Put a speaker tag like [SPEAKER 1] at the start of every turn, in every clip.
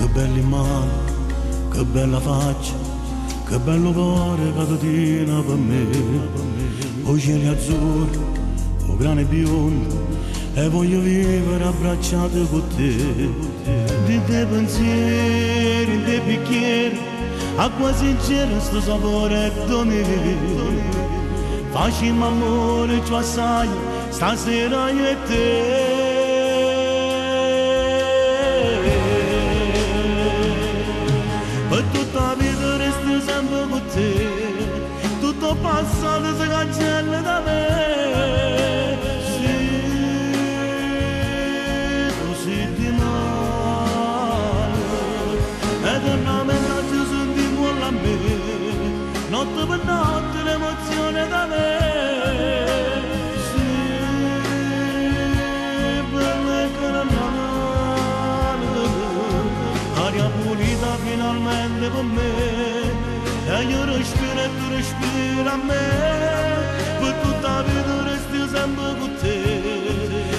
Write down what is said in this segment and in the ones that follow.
[SPEAKER 1] Che belli mani, che bella faccia, che bello cuore che tu tieni per me. O cieli azzurri, o grane biondo, e voglio vivere abbracciato con te. Di te pensieri, di te bicchieri, acqua sincera, sto sapore che tu mi vivi. Facciamo amore, ci assai, stasera io e te. Per tutta la vita resti sempre con te, tutto passato si cancella da me. Sì, così di male, eternamente ci sentiamo a me, notte per notte l'emozione da me. Sì, bella caramella, aria pulita finalmente per me, e io respiro e tu respiri a me. Per tutta la vita resti sempre con te,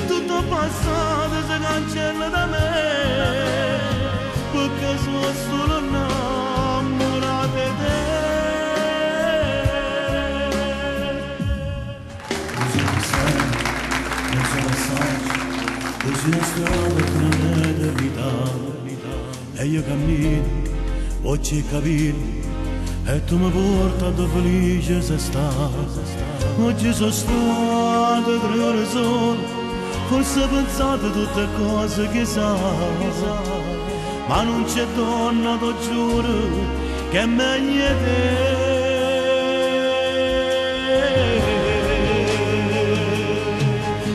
[SPEAKER 1] tutto passato si cancella da me, perché sono solo innamorato di te. Così mi sei, non sono assaggio, così è strada tra me e vita. E io cammino, oggi capito, e tu mi porti felice sei stata. Oggi sono stato 3 ore solo, forse pensate tutte cose che sai, ma non c'è donna, ti giuro, che è meglio di te.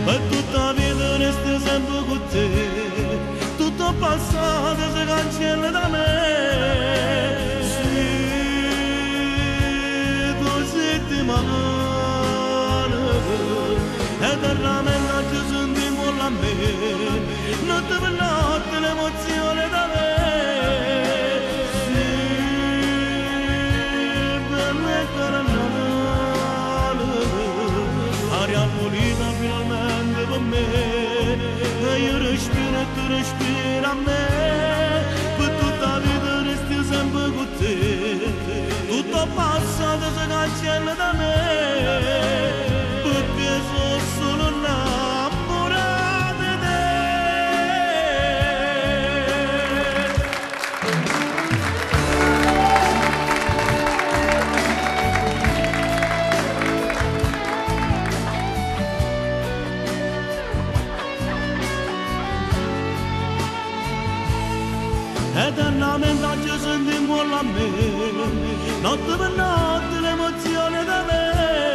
[SPEAKER 1] Per tutta la vita resti sempre con te, tutto passato si cancella da me. Sì, così ti male, eternamente ci sentiamo a me, notte per notte l'emozione da me. Sì, bella caramella, aria pulita finalmente per me, e io respiro e tu respiri a me. Per tutta la vita resti sempre con te, tutto passato si cancella da me, perché sono solo innamorato di te. Eternamente ci sentiamo a me, notte per notte l'emozione da me.